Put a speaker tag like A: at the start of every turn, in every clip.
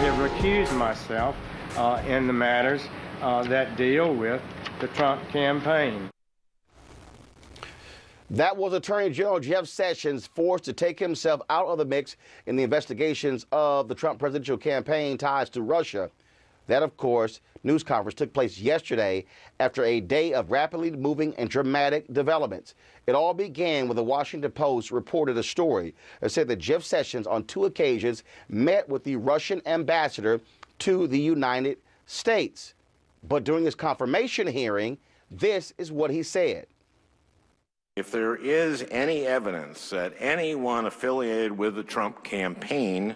A: have recused myself in the matters that deal with the Trump campaign.
B: That was Attorney General Jeff Sessions forced to take himself out of the mix in the investigations of the Trump presidential campaign ties to Russia. That, of course, news conference took place yesterday after a day of rapidly moving and dramatic developments. It all began when the Washington Post reported a story that said that Jeff Sessions on 2 occasions met with the Russian ambassador to the United States. But during his confirmation hearing, this is what he said.
C: If there is any evidence that anyone affiliated with the Trump campaign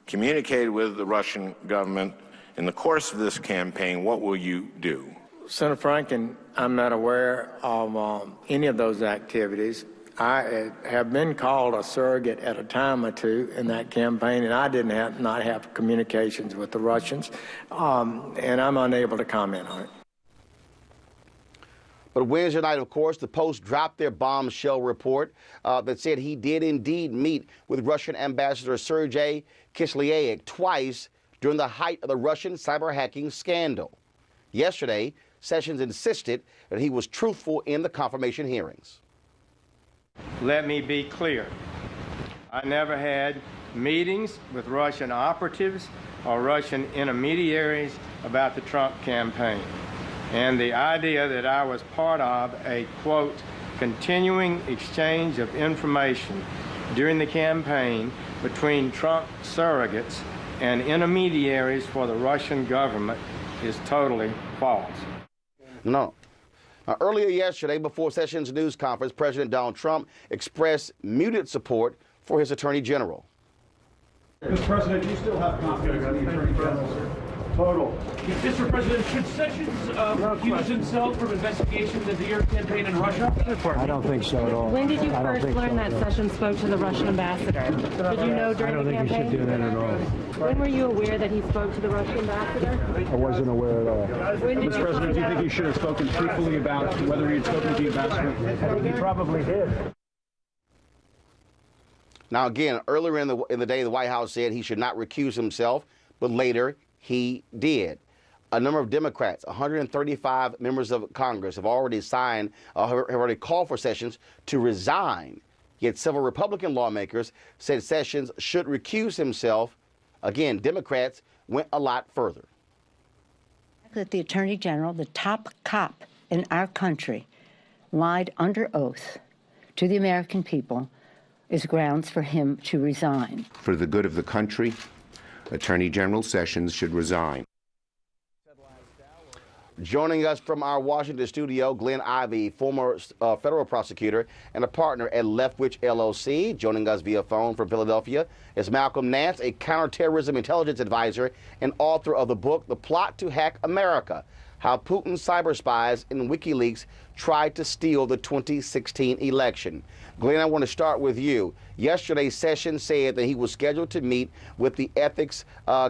C: communicated with the Russian government in the course of this campaign, what will you do?
A: Senator Franken, I'm not aware of any of those activities. I have been called a surrogate at a time or two in that campaign, and I did not have communications with the Russians, and I'm unable to comment on it.
B: But Wednesday night, of course, the Post dropped their bombshell report that said he did indeed meet with Russian Ambassador Sergei Kislyak twice during the height of the Russian cyber hacking scandal. Yesterday, Sessions insisted that he was truthful in the confirmation hearings.
A: Let me be clear. I never had meetings with Russian operatives or Russian intermediaries about the Trump campaign. And the idea that I was part of a, quote, continuing exchange of information during the campaign between Trump surrogates and intermediaries for the Russian government is totally false.
B: No. Now, earlier yesterday, before Sessions' news conference, President Donald Trump expressed muted support for his Attorney General.
D: Mr. President, do you still have confidence in the Attorney General, sir? Total.
E: Mr. President, should Sessions recuse himself from investigations of the year campaign in Russia?
D: I don't think so at all.
F: When did you first learn that Sessions spoke to the Russian ambassador? Did you know during the campaign?
D: I don't think he should do that at all.
F: When were you aware that he spoke to the Russian ambassador?
D: I wasn't aware at all.
E: Mr. President, do you think he should have spoken truthfully about whether he had spoken to the ambassador?
D: I think he probably did.
B: Now, again, earlier in the day, the White House said he should not recuse himself, but later he did. A number of Democrats, 135 members of Congress, have already signed, have already called for Sessions to resign. Yet several Republican lawmakers said Sessions should recuse himself. Again, Democrats went a lot further.
G: That the Attorney General, the top cop in our country, lied under oath to the American people is grounds for him to resign.
H: For the good of the country, Attorney General Sessions should resign.
B: Joining us from our Washington studio, Glenn Ivey, former federal prosecutor and a partner at Leftwich LLC. Joining us via phone from Philadelphia is Malcolm Nance, a counter-terrorism intelligence advisor and author of the book, The Plot to Hack America, How Putin's Cyber Spies and WikiLeaks Tried to Steal the 2016 Election. Glenn, I want to start with you. Yesterday, Sessions said that he was scheduled to meet with the Ethics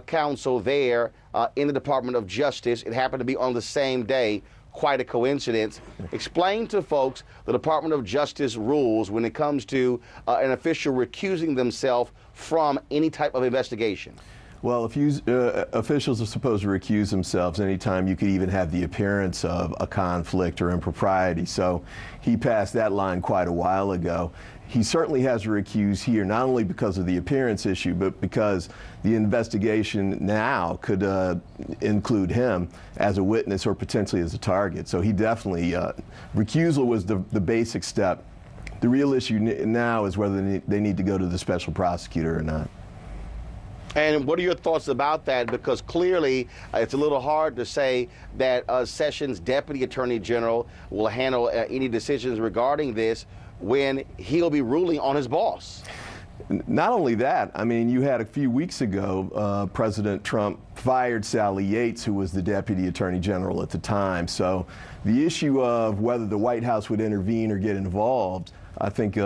B: Council there in the Department of Justice. It happened to be on the same day. Quite a coincidence. Explain to folks the Department of Justice rules when it comes to an official recusing themselves from any type of investigation.
I: Well, officials are supposed to recuse themselves anytime you could even have the appearance of a conflict or impropriety. So he passed that line quite a while ago. He certainly has to recuse here, not only because of the appearance issue, but because the investigation now could include him as a witness or potentially as a target. So he definitely, recusal was the basic step. The real issue now is whether they need to go to the special prosecutor or not.
B: And what are your thoughts about that? Because clearly it's a little hard to say that Sessions' Deputy Attorney General will handle any decisions regarding this when he'll be ruling on his boss.
I: Not only that, I mean, you had a few weeks ago, President Trump fired Sally Yates, who was the Deputy Attorney General at the time. So the issue of whether the White House would intervene or get involved, I think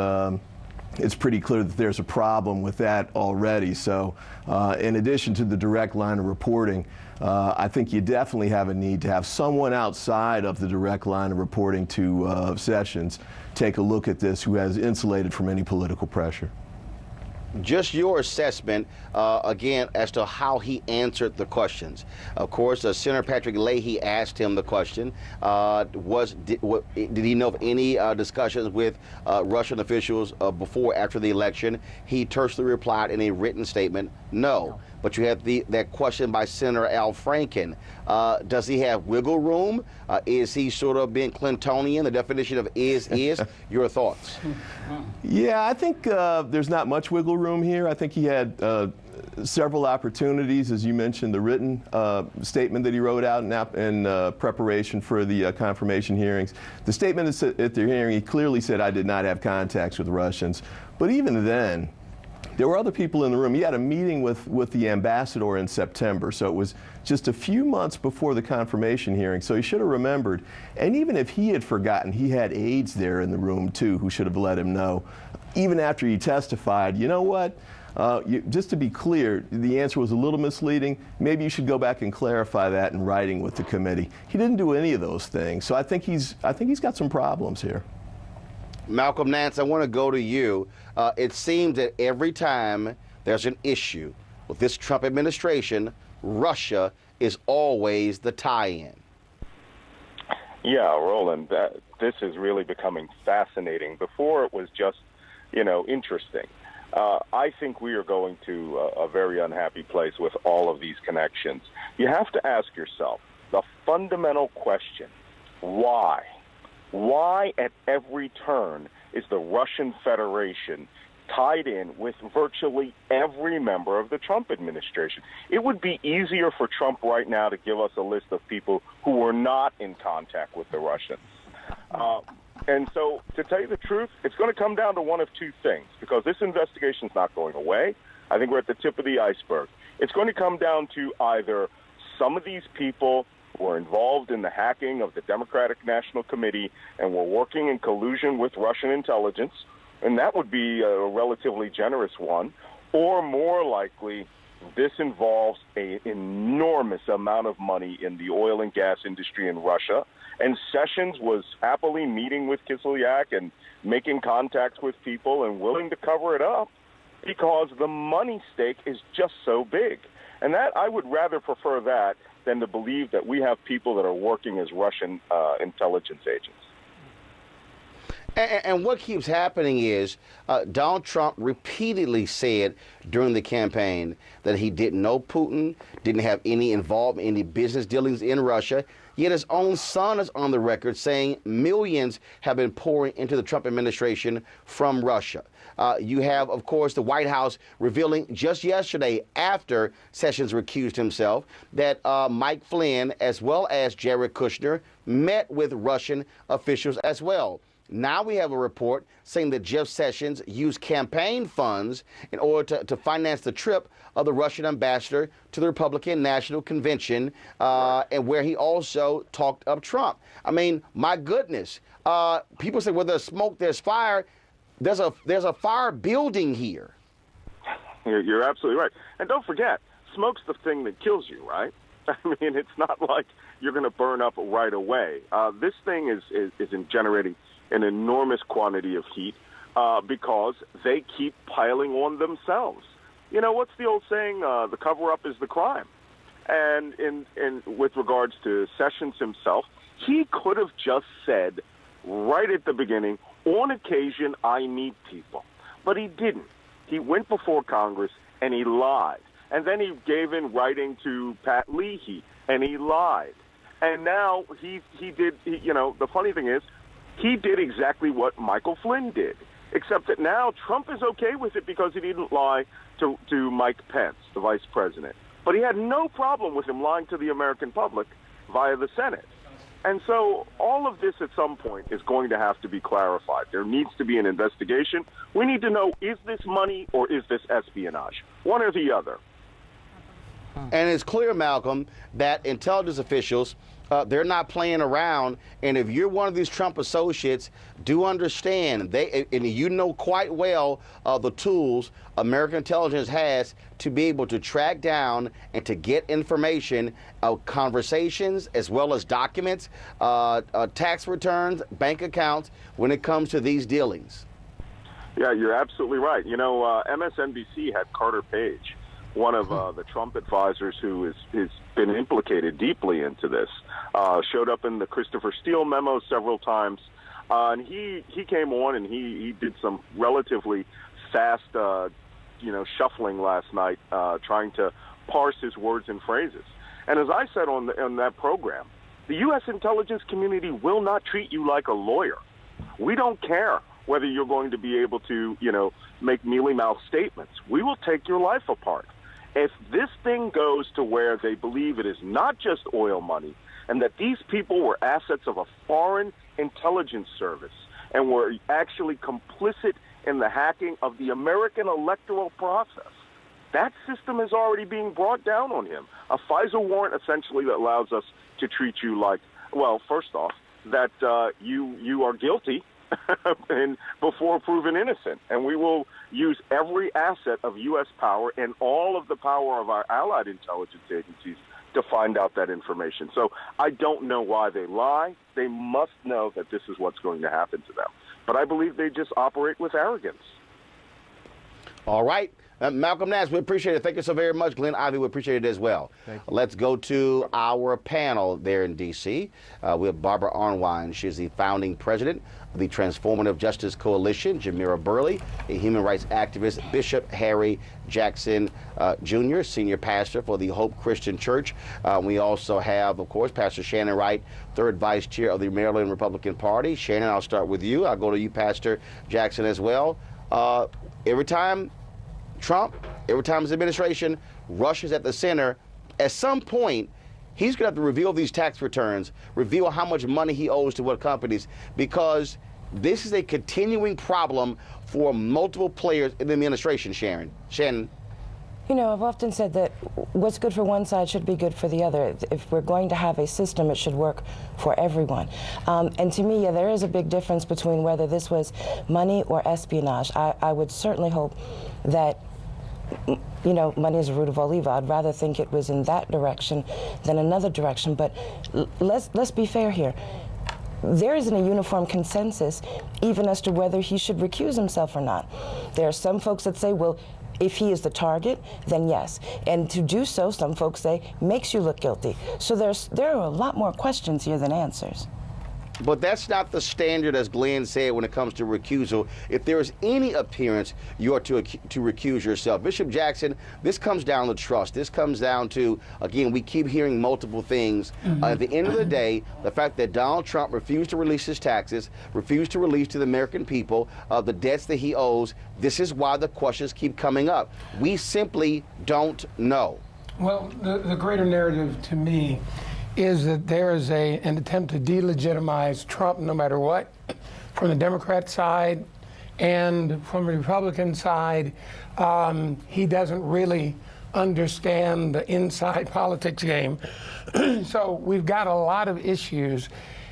I: it's pretty clear that there's a problem with that already. So in addition to the direct line of reporting, I think you definitely have a need to have someone outside of the direct line of reporting to Sessions take a look at this who has insulated from any political pressure.
B: Just your assessment, again, as to how he answered the questions. Of course, Senator Patrick Leahy asked him the question, did he know of any discussions with Russian officials before or after the election? He tersely replied in a written statement, no. But you have that question by Senator Al Franken. Does he have wiggle room? Is he sort of being Clintonian? The definition of is. Your thoughts?
I: Yeah, I think there's not much wiggle room here. I think he had several opportunities, as you mentioned, the written statement that he wrote out in preparation for the confirmation hearings. The statement at the hearing, he clearly said, I did not have contacts with Russians. But even then, there were other people in the room. He had a meeting with the ambassador in September, so it was just a few months before the confirmation hearing, so he should have remembered. And even if he had forgotten, he had aides there in the room, too, who should have let him know. Even after he testified, you know what? Just to be clear, the answer was a little misleading. Maybe you should go back and clarify that in writing with the committee. He didn't do any of those things, so I think he's got some problems here.
B: Malcolm Nance, I want to go to you. It seems that every time there's an issue with this Trump administration, Russia is always the tie-in.
J: Yeah, Roland, this is really becoming fascinating. Before it was just, interesting. I think we are going to a very unhappy place with all of these connections. You have to ask yourself the fundamental question, why? Why at every turn is the Russian Federation tied in with virtually every member of the Trump administration? It would be easier for Trump right now to give us a list of people who were not in contact with the Russians. And so, to tell you the truth, it's going to come down to one of two things, because this investigation is not going away. I think we're at the tip of the iceberg. It's going to come down to either some of these people were involved in the hacking of the Democratic National Committee and were working in collusion with Russian intelligence, and that would be a relatively generous one, or more likely, this involves an enormous amount of money in the oil and gas industry in Russia, and Sessions was happily meeting with Kislyak and making contacts with people and willing to cover it up because the money stake is just so big. And that, I would rather prefer that than to believe that we have people that are working as Russian intelligence agents.
B: And what keeps happening is Donald Trump repeatedly said during the campaign that he didn't know Putin, didn't have any involvement in any business dealings in Russia. Yet his own son is on the record saying millions have been pouring into the Trump administration from Russia. You have, of course, the White House revealing just yesterday, after Sessions recused himself, that Mike Flynn, as well as Jared Kushner, met with Russian officials as well. Now we have a report saying that Jeff Sessions used campaign funds in order to finance the trip of the Russian ambassador to the Republican National Convention, and where he also talked up Trump. I mean, my goodness. People say, well, there's smoke, there's fire. There's a fire building here.
J: You're absolutely right. And don't forget, smoke's the thing that kills you, right? I mean, it's not like you're going to burn up right away. This thing is generating an enormous quantity of heat because they keep piling on themselves. You know, what's the old saying? The cover-up is the crime. And with regards to Sessions himself, he could have just said right at the beginning, on occasion, I meet people. But he didn't. He went before Congress and he lied. And then he gave in writing to Pat Leahy and he lied. And now he did, the funny thing is, he did exactly what Michael Flynn did, except that now Trump is okay with it because he didn't lie to Mike Pence, the vice president. But he had no problem with him lying to the American public via the Senate. And so all of this at some point is going to have to be clarified. There needs to be an investigation. We need to know, is this money or is this espionage? One or the other.
B: And it's clear, Malcolm, that intelligence officials, they're not playing around. And if you're one of these Trump associates, do understand, and you know quite well the tools American intelligence has to be able to track down and to get information, conversations, as well as documents, tax returns, bank accounts, when it comes to these dealings.
J: Yeah, you're absolutely right. You know, MSNBC had Carter Page, one of the Trump advisors who has been implicated deeply into this, showed up in the Christopher Steele memo several times. And he came on and he did some relatively fast, shuffling last night, trying to parse his words and phrases. And as I said on that program, the U.S. intelligence community will not treat you like a lawyer. We don't care whether you're going to be able to, make mealy-mouthed statements. We will take your life apart. If this thing goes to where they believe it is not just oil money and that these people were assets of a foreign intelligence service and were actually complicit in the hacking of the American electoral process, that system is already being brought down on him. A FISA warrant essentially that allows us to treat you like, well, first off, that you are guilty and before proven innocent. And we will use every asset of U.S. power and all of the power of our allied intelligence agencies to find out that information. So I don't know why they lie. They must know that this is what's going to happen to them. But I believe they just operate with arrogance.
B: All right. Malcolm Nance, we appreciate it. Thank you so very much. Glenn Ivey, we appreciate it as well. Let's go to our panel there in D.C. We have Barbara Arnwine. She's the founding president of the Transformative Justice Coalition. Jamira Burley, a human rights activist. Bishop Harry Jackson Jr., senior pastor for the Hope Christian Church. We also have, of course, Pastor Shannon Wright, third vice chair of the Maryland Republican Party. Shannon, I'll start with you. I'll go to you, Pastor Jackson, as well. Every time Trump, every time his administration, Russia's at the center, at some point, he's going to have to reveal these tax returns, reveal how much money he owes to what companies, because this is a continuing problem for multiple players in the administration, Shannon.
K: You know, I've often said that what's good for one side should be good for the other. If we're going to have a system, it should work for everyone. And to me, yeah, there is a big difference between whether this was money or espionage. I would certainly hope that, money is the root of all evil. I'd rather think it was in that direction than another direction. But let's be fair here. There isn't a uniform consensus even as to whether he should recuse himself or not. There are some folks that say, well, if he is the target, then yes. And to do so, some folks say, makes you look guilty. So there are a lot more questions here than answers.
B: But that's not the standard, as Glenn said, when it comes to recusal. If there is any appearance, you are to recuse yourself. Bishop Jackson, this comes down to trust. This comes down to, again, we keep hearing multiple things. At the end of the day, the fact that Donald Trump refused to release his taxes, refused to release to the American people the debts that he owes, this is why the questions keep coming up. We simply don't know.
L: Well, the greater narrative to me is that there is an attempt to delegitimize Trump no matter what, from the Democrat side and from the Republican side. He doesn't really understand the inside politics game. So we've got a lot of issues,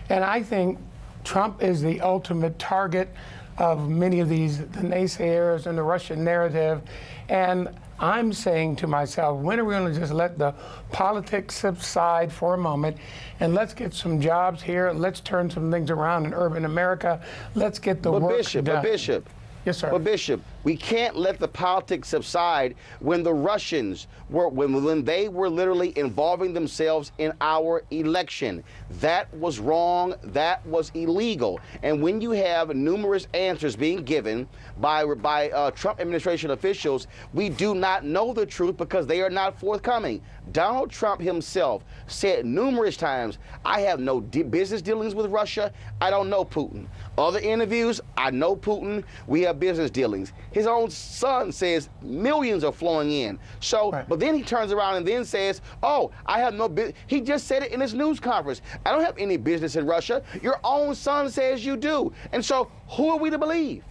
L: and I think Trump is the ultimate target of many of the naysayers and the Russian narrative. And I'm saying to myself, when are we going to just let the politics subside for a moment and let's get some jobs here, let's turn some things around in urban America, let's get the work done.
B: But Bishop,
L: yes, sir.
B: But Bishop, we can't let the politics subside when the Russians were, when they were literally involving themselves in our election. That was wrong. That was illegal. And when you have numerous answers being given by Trump administration officials, we do not know the truth because they are not forthcoming. Donald Trump himself said numerous times, I have no business dealings with Russia. I don't know Putin. Other interviews, I know Putin. We have business dealings. His own son says millions are flowing in. So, right. But then he turns around and then says, oh, I have no business. He just said it in his news conference. I don't have any business in Russia. Your own son says you do. And so who are we to believe?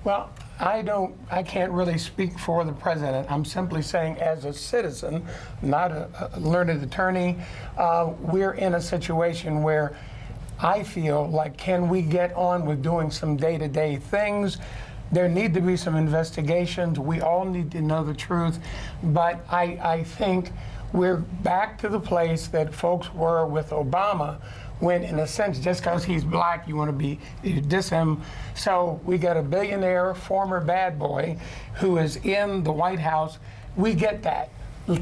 L: Well, I can't really speak for the president. I'm simply saying as a citizen, not a learned attorney, we're in a situation where I feel like, can we get on with doing some day-to-day things? There need to be some investigations. We all need to know the truth. But I think we're back to the place that folks were with Obama, when in a sense, just because he's black, you diss him. So we got a billionaire, former bad boy, who is in the White House. We get that.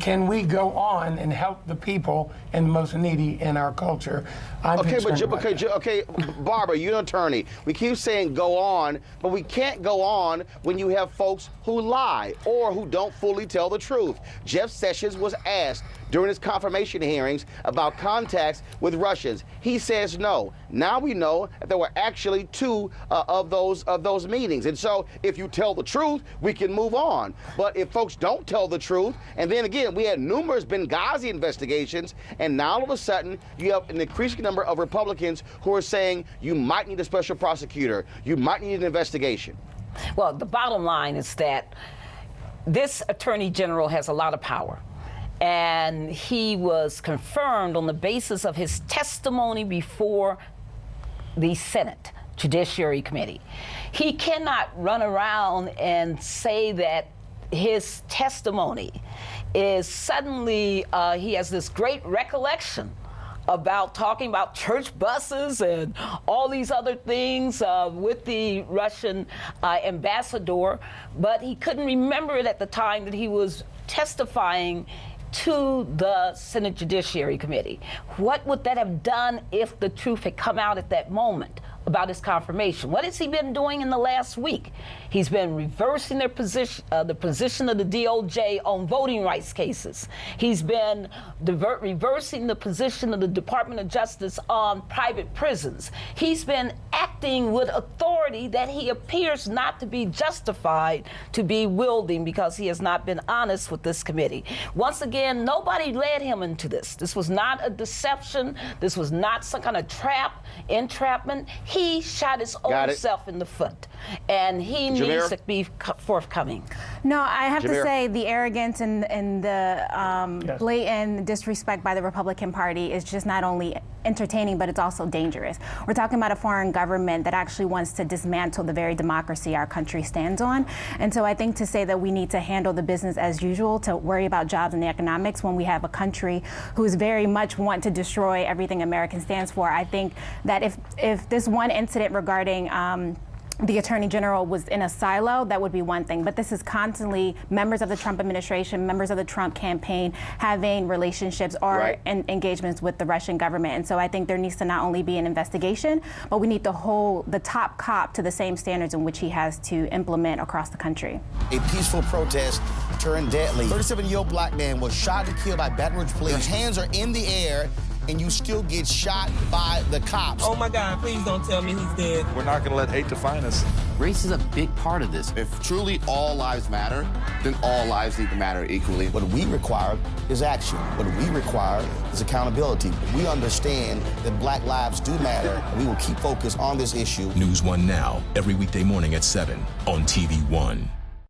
L: Can we go on and help the people and the most needy in our culture?
B: Okay, Barbara, you're an attorney. We keep saying go on, but we can't go on when you have folks who lie or who don't fully tell the truth. Jeff Sessions was asked during his confirmation hearings about contacts with Russians. He says no. Now we know that there were actually 2 of those meetings. And so if you tell the truth, we can move on. But if folks don't tell the truth, and then again, we had numerous Benghazi investigations, and now all of a sudden you have an increasing number of Republicans who are saying you might need a special prosecutor, you might need an investigation.
M: Well, the bottom line is that this attorney general has a lot of power. And he was confirmed on the basis of his testimony before the Senate Judiciary Committee. He cannot run around and say that his testimony is suddenly, he has this great recollection about talking about church buses and all these other things with the Russian ambassador, but he couldn't remember it at the time that he was testifying to the Senate Judiciary Committee. What would that have done if the truth had come out at that moment about his confirmation? What has he been doing in the last week? He's been reversing their position, the position of the DOJ on voting rights cases. He's been reversing the position of the Department of Justice on private prisons. He's been acting with authority that he appears not to be justified to be wielding because he has not been honest with this committee. Once again, nobody led him into this. This was not a deception. This was not some kind of entrapment. He shot his own self in the foot, and he needs to be forthcoming.
N: No, I have to say the arrogance and the blatant disrespect by the Republican Party is just not only entertaining, but it's also dangerous. We're talking about a foreign government that actually wants to dismantle the very democracy our country stands on. And so I think to say that we need to handle the business as usual, to worry about jobs and the economics when we have a country who's very much want to destroy everything American stands for, I think that if this one incident regarding the Attorney General was in a silo, that would be one thing. But this is constantly members of the Trump administration, members of the Trump campaign having relationships or engagements with the Russian government. And so I think there needs to not only be an investigation, but we need to hold the top cop to the same standards in which he has to implement across the country.
B: A peaceful protest turned deadly. 37-year-old black man was shot and killed by Baton Rouge police. His hands are in the air, and you still get shot by the cops.
O: Oh my God, please don't tell me he's dead.
P: We're not gonna let hate define us.
Q: Race is a big part of this.
R: If truly all lives matter, then all lives need to matter equally.
B: What we require is action. What we require is accountability. We understand that black lives do matter, and we will keep focused on this issue.
S: NewsOne Now, every weekday morning at 7 on TV1.